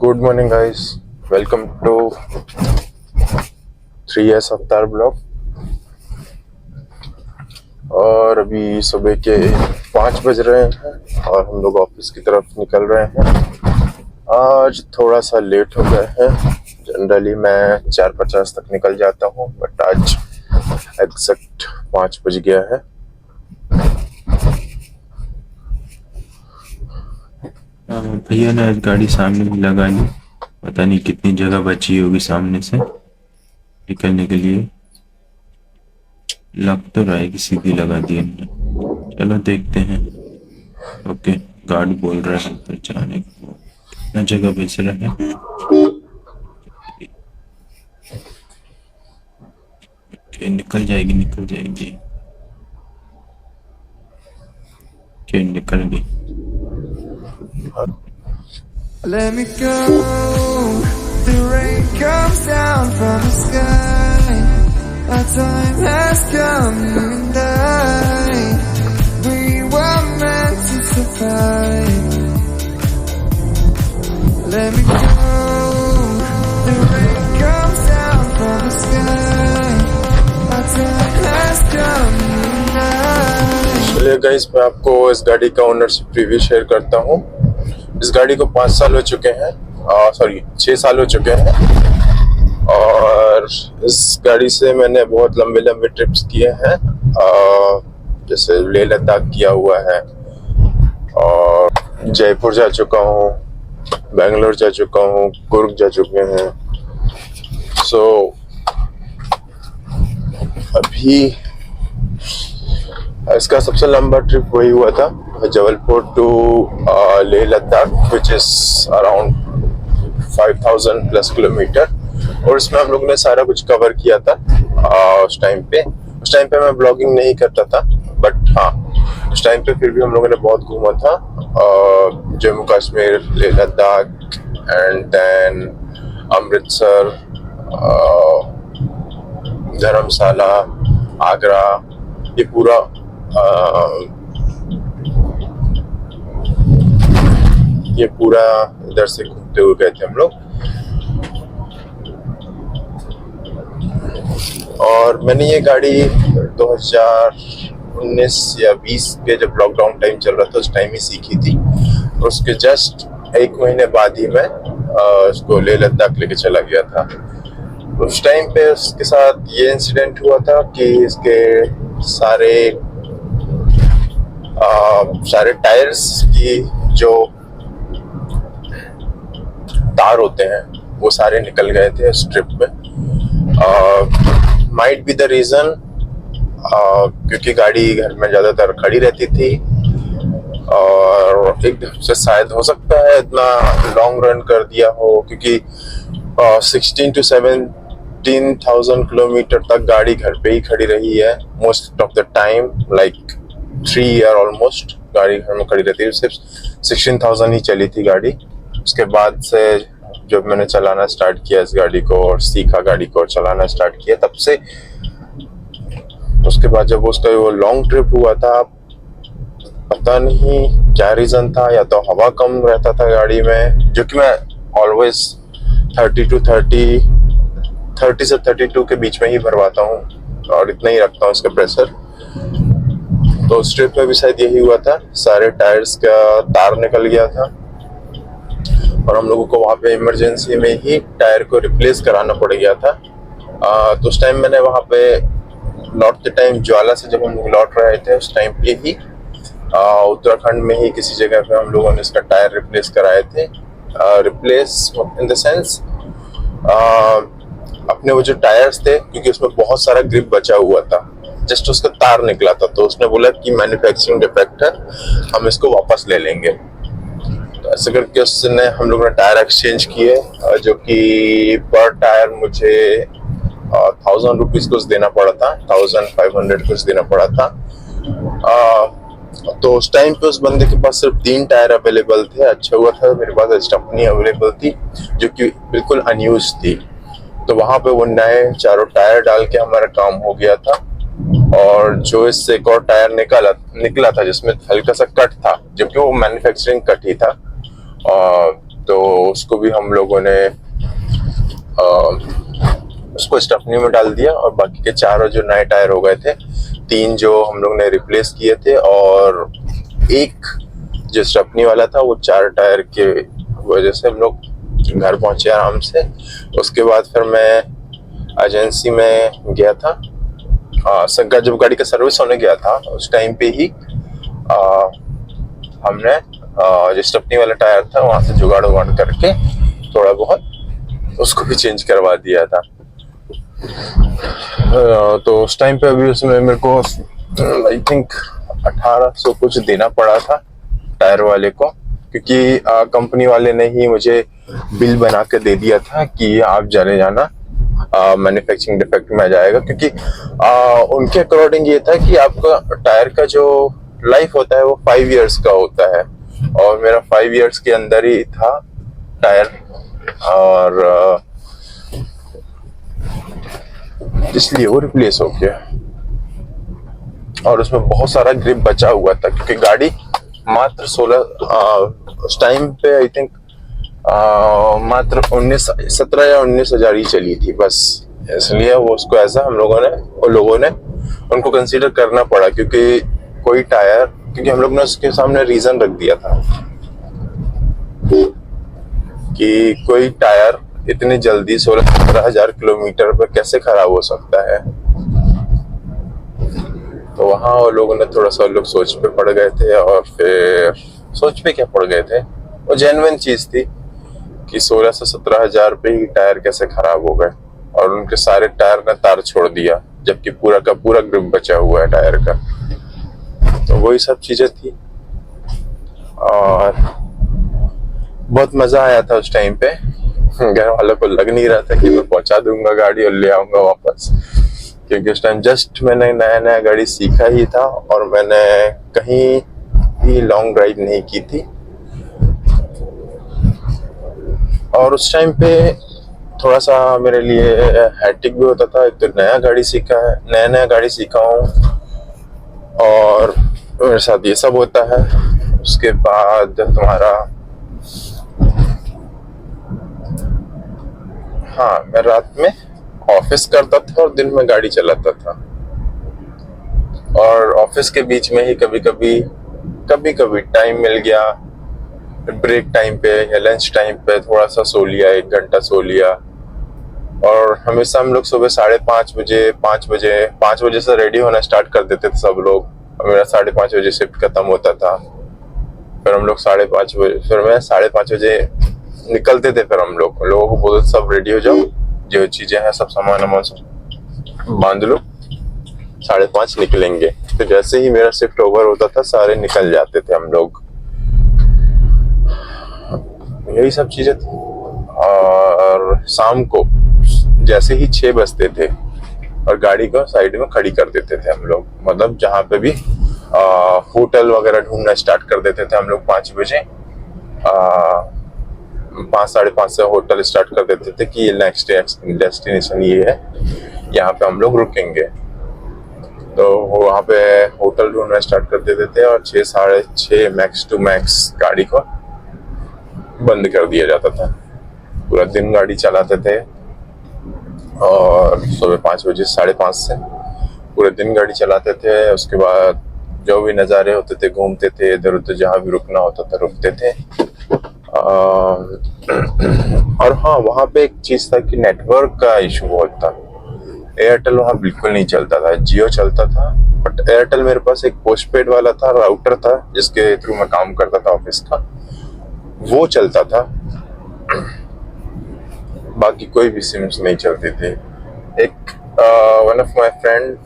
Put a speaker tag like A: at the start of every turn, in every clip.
A: Good morning guys, welcome to 3S Avatar blog. और अभी सुबह के 5 बज रहे हैं और हम लोग ऑफिस की तरफ निकल रहे हैं। आज थोड़ा सा लेट हो गए हैं। जनरली मैं 4:50 तक निकल जाता हूँ, बट आज एग्जैक्ट 5 बज गया है।
B: भैया ने आज गाड़ी सामने में लगा ली। पता नहीं कितनी जगह बची होगी सामने से निकलने के लिए। लग तो रहा है कि सीधी लगा दी हमने। चलो देखते हैं। ओके, गार्ड बोल रहा है तो जाने को। कितना जगह बच रहा है। ओके, निकल जाएगी। ओके, निकल गई।
C: Let me go. The rain comes down from the sky. Our time has come, you and I. We were meant to survive. Let me go. The rain comes down from the sky. Our time has come, you and I.
A: चलिए guys, मैं आपको इस गाड़ी का ownership review share करता हूँ। इस गाड़ी को 5 साल हो चुके हैं, 6 साल हो चुके हैं। और इस गाड़ी से मैंने बहुत लंबे ट्रिप्स किए हैं, जैसे लेह लद्दाख किया हुआ है, और जयपुर जा चुका हूँ, बेंगलोर जा चुका हूँ, कुर्ग जा चुके हैं। सो अभी इसका सबसे लंबा ट्रिप वही हुआ था, Jabalpur to Leh Ladakh, which is around 5000 plus kilometre. और इसमें हम लोगों ने सारा कुछ कवर किया था। उस टाइम पे मैं ब्लॉगिंग नहीं करता था, बट हाँ, उस टाइम पे फिर भी हम लोगों ने बहुत घूमा था। जम्मू कश्मीर, लेह लद्दाख, एंड देन अमृतसर, धर्मशाला, आगरा, ये पूरा इधर से घूमते हुए गए थे हम लोग। और मैंने ये गाड़ी 2019 या 20 के जब लॉकडाउन टाइम चल रहा था उस टाइम ही सीखी थी। उसके जस्ट 1 महीने बाद ही मैं उसको लेह लद्दाख लेके चला गया था। उस टाइम पे उसके साथ ये इंसिडेंट हुआ था कि इसके सारे टायर्स की जो तार होते हैं वो सारे निकल गए थे इस ट्रिप में। माइट बी द रीजन, क्योंकि गाड़ी घर में ज्यादातर खड़ी रहती थी, और एकदम से शायद हो सकता है इतना लॉन्ग रन कर दिया हो, क्योंकि 16 to 17,000 किलोमीटर तक गाड़ी घर पे ही खड़ी रही है most of the time. Like 3 year almost गाड़ी घर में खड़ी रहती है। सिर्फ 16,000 ही चली थी गाड़ी। उसके बाद से जब मैंने चलाना स्टार्ट किया इस गाड़ी को और सीखा गाड़ी को और चलाना स्टार्ट किया, तब से उसके बाद जब उसका वो लॉन्ग ट्रिप हुआ था, पता नहीं क्या रीजन था, या तो हवा कम रहता था गाड़ी में, जो कि मैं ऑलवेज 30 से 32 के बीच में ही भरवाता हूँ और इतना ही रखता हूँ उसका प्रेशर। तो उस ट्रिप में भी शायद यही हुआ था, सारे टायर्स का तार निकल गया था और हम लोगों को वहाँ पे इमरजेंसी में ही टायर को रिप्लेस कराना पड़ गया था। तो उस टाइम मैंने वहाँ पे लौटते टाइम, ज्वाला से जब हम लौट रहे थे उस टाइम पे ही उत्तराखंड में ही किसी जगह पे हम लोगों ने इसका टायर रिप्लेस कराए थे। रिप्लेस इन द सेंस, अपने वो जो टायर्स थे, क्योंकि उसमें बहुत सारा ग्रिप बचा हुआ था, जस्ट उसका तार निकला था, तो उसने बोला कि मैन्युफैक्चरिंग डिफेक्ट है, हम इसको वापस ले लेंगे। तो ऐसे करके उसने हम लोगों ने टायर एक्सचेंज किए, जो कि पर टायर मुझे 1000 रुपीज कुछ देना पड़ा था, 1500 कुछ देना पड़ा था। तो उस टाइम पे उस बंदे के पास सिर्फ 3 टायर अवेलेबल थे। अच्छा हुआ था मेरे पास स्टेपनी अवेलेबल थी, जो कि बिल्कुल अनयूज थी। तो वहां पे वो नए चारों टायर डाल के हमारा काम हो गया था। और जो इससे एक और टायर निकला था जिसमें हल्का सा कट था, जबकि वो मैन्युफैक्चरिंग कट ही था, तो उसको भी हम लोगों ने उसको स्टफनी में डाल दिया, और बाकी के 4 जो नए टायर हो गए थे, 3 जो हम लोग ने रिप्लेस किए थे, और एक जो स्टफनी वाला था वो 4 टायर के वजह से हम लोग घर पहुंचे आराम से। उसके बाद फिर मैं एजेंसी में गया था, जब गाड़ी का सर्विस होने गया था उस टाइम पे ही हमने जो स्टफनी वाला टायर था वहां से जुगाड़ उगाड़ करके थोड़ा बहुत उसको भी चेंज करवा दिया था। तो उस टाइम पे अभी उसमें मेरे को आई थिंक 1800 कुछ देना पड़ा था टायर वाले को, क्योंकि कंपनी वाले ने ही मुझे बिल बना के दे दिया था कि आप चले जाना, मैन्युफैक्चरिंग डिफेक्ट में आ जाएगा, क्योंकि उनके अकॉर्डिंग ये था कि आपका टायर का जो लाइफ होता है वो 5 इयर्स का होता है, और मेरा 5 इयर्स के अंदर ही था टायर, और इसलिए वो रिप्लेस हो गया। और उसमें बहुत सारा ग्रिप बचा हुआ था, क्योंकि गाड़ी मात्र 16 उस टाइम पे आई थिंक मात्र 17 या 19 हजार ही चली थी बस, इसलिए वो उसको ऐसा हम लोगों ने उनको कंसीडर करना पड़ा, क्योंकि कोई टायर, क्योंकि हम लोग ने उसके सामने रीजन रख दिया था कि कोई टायर इतनी जल्दी 16-17 हजार किलोमीटर पर कैसे खराब हो सकता है। तो वहाँ वो लोगों ने थोड़ा सा लोग सोच पे पड़ गए थे, और फिर सोच पे क्या पड़ गए थे, वो जेन्युइन चीज थी कि 16 से 17 हजार पे ही टायर कैसे खराब हो गए, और उनके सारे टायर ने तार छोड़ दिया, जबकि पूरा का पूरा ग्रिप बचा हुआ है टायर का। तो वही सब चीजें थी, और बहुत मजा आया था उस टाइम पे। घर वालों को लग नहीं रहा था कि मैं पहुंचा दूंगा गाड़ी और ले आऊंगा वापस, क्योंकि उस टाइम जस्ट मैंने नया गाड़ी सीखा ही था, और मैंने कहीं भी लॉन्ग ड्राइव नहीं की थी। और उस टाइम पे थोड़ा सा मेरे लिए हैट्रिक भी होता था, एक तो नया गाड़ी सीखा हूँ, और मेरे साथ ये सब होता है। उसके बाद तुम्हारा, हाँ, मैं रात में ऑफिस करता था और दिन में गाड़ी चलाता था, और ऑफिस के बीच में ही कभी कभी टाइम मिल गया, ब्रेक टाइम पे या लंच टाइम पे थोड़ा सा सो लिया, 1 घंटा सो लिया। और हमेशा हम लोग सुबह 5 बजे से रेडी होना स्टार्ट कर देते थे सब लोग, और मेरा 5:30 बजे शिफ्ट खत्म होता था। फिर हम लोग 5:30 बजे, फिर मैं 5:30 बजे निकलते थे। फिर हम लोगों को बोलते सब रेडी हो जाओ, जो चीजें हैं सब सामान बांध लो, 5:30 निकलेंगे। तो जैसे ही मेरा शिफ्ट ओवर होता था सारे निकल जाते थे हम लोग। यही सब चीजें थी। और शाम को जैसे ही 6 बजते थे और गाड़ी को साइड में खड़ी कर देते थे हम लोग, मतलब जहाँ पे भी होटल वगैरह ढूंढना स्टार्ट कर देते थे हम लोग 5 बजे। 5, 5:30 से होटल स्टार्ट कर देते थे कि नेक्स्ट डेस्टिनेशन ये है, यहाँ पे हम लोग रुकेंगे। तो वहाँ पे होटल ढूंढना स्टार्ट कर देते थे, और 6, 6:30 मैक्स टू मैक्स गाड़ी को बंद कर दिया जाता था। पूरा दिन गाड़ी चलाते थे, और सुबह 5 बजे 5:30 से पूरे दिन गाड़ी चलाते थे। उसके बाद जो भी नज़ारे होते थे घूमते थे, इधर उधर जहाँ भी रुकना होता था रुकते थे। और हाँ, वहाँ पे एक चीज़ था कि नेटवर्क का इशू बहुत था। एयरटेल वहाँ बिल्कुल नहीं चलता था, जियो चलता था, बट एयरटेल मेरे पास एक पोस्टपेड वाला था, राउटर था जिसके थ्रू मैं काम करता था ऑफिस का, वो चलता था। बाकी कोई भी सिम्स नहीं चलती थी। एक one of my friend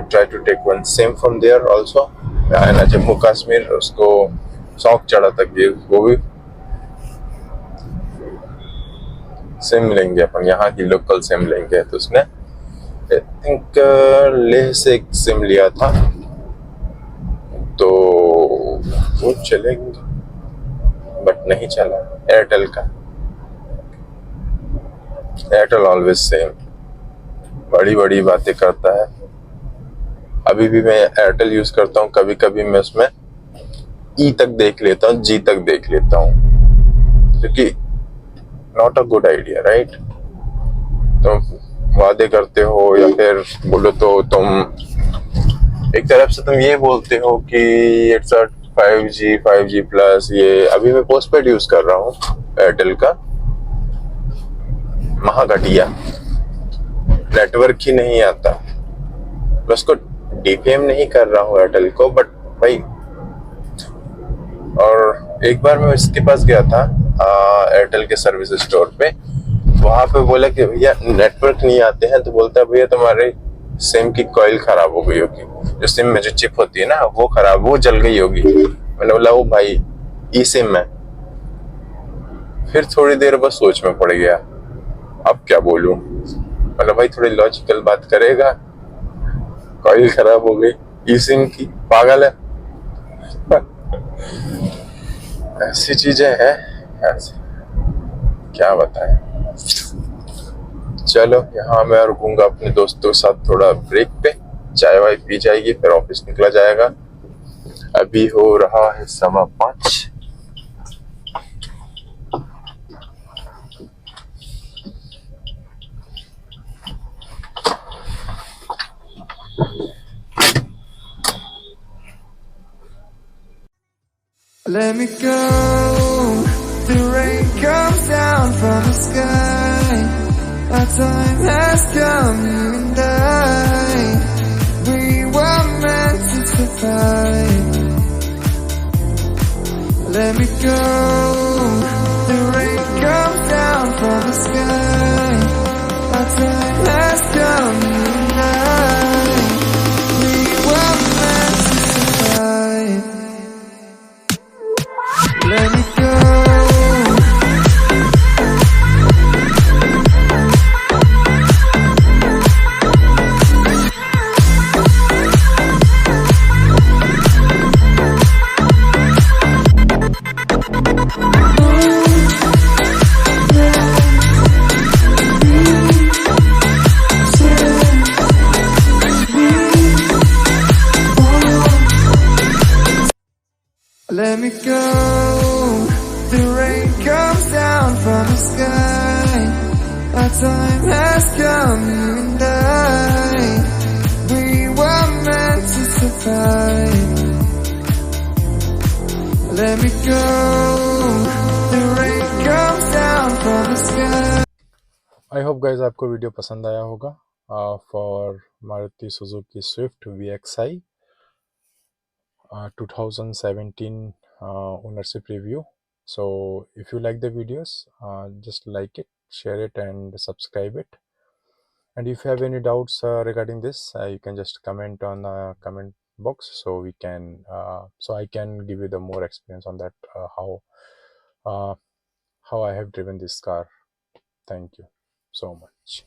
A: try to take one SIM from there also in Jammu Kashmir. उसको शौक चढ़ा था कि वो भी सिम लेंगे, अपन यहाँ की लोकल सिम लेंगे। तो उसने आई थिंक लेह से एक सिम लिया था, तो वो चलेंगे बट नहीं चला। एयरटेल का, एयरटेल ऑलवेज सेम, बड़ी बड़ी बातें करता है। अभी भी मैं एयरटेल यूज करता हूँ, कभी कभी मैं उसमें ई तक देख लेता हूँ, जी तक देख लेता हूँ, क्योंकि not a good idea, right? तुम वादे करते हो या फिर बोलो तो तुम एक तरफ से तुम ये बोलते हो कि इट्स अ 5G प्लस। ये अभी मैं पोस्टपेड यूज कर रहा हूँ एयरटेल का, महाघटिया नेटवर्क ही नहीं आता। मैं उसको डीपीएम नहीं कर रहा हूँ एयरटेल को, बट भाई। और एक बार मैं इसके पास गया था एयरटेल के सर्विस स्टोर पे, वहां पे बोला कि भैया नेटवर्क नहीं आते हैं, तो बोलता है भैया तुम्हारे सिम की कॉइल खराब हो गई होगी, जो सिम में जो चिप होती है ना वो खराब, वो जल गई होगी। मैंने बोला वो भाई ई सिम है। फिर थोड़ी देर बस सोच में पड़ गया, अब क्या बोलूं। मतलब भाई थोड़ी लॉजिकल बात करेगा, कॉइल खराब हो गई ई सिम की, पागल है। ऐसी चीजें हैं, ऐसी क्या बताएं। चलो यहाँ मैं रुकूंगा अपने दोस्तों के साथ थोड़ा ब्रेक पे, चाय वाय पी जाएगी, फिर ऑफिस निकला जाएगा। अभी हो रहा है 5:15।
C: Let me go. The rain comes down from the sky. Our time has come, you and I. We were meant to survive. Let me go. The rain comes down from the sky. Our time has come, you and I. We were meant to survive. Let me go. Let me go. The rain comes down from the sky. Our time has come, you and I. We were meant to survive. Let me go. The rain comes down from the sky.
D: I hope guys आपको video पसंद आया होगा for Maruti Suzuki Swift VXI 2017 ownership review. So if you like the videos, just like it, share it and subscribe it. And if you have any doubts regarding this, you can just comment on the comment box, so we can so I can give you the more experience on that, how I have driven this car. Thank you so much.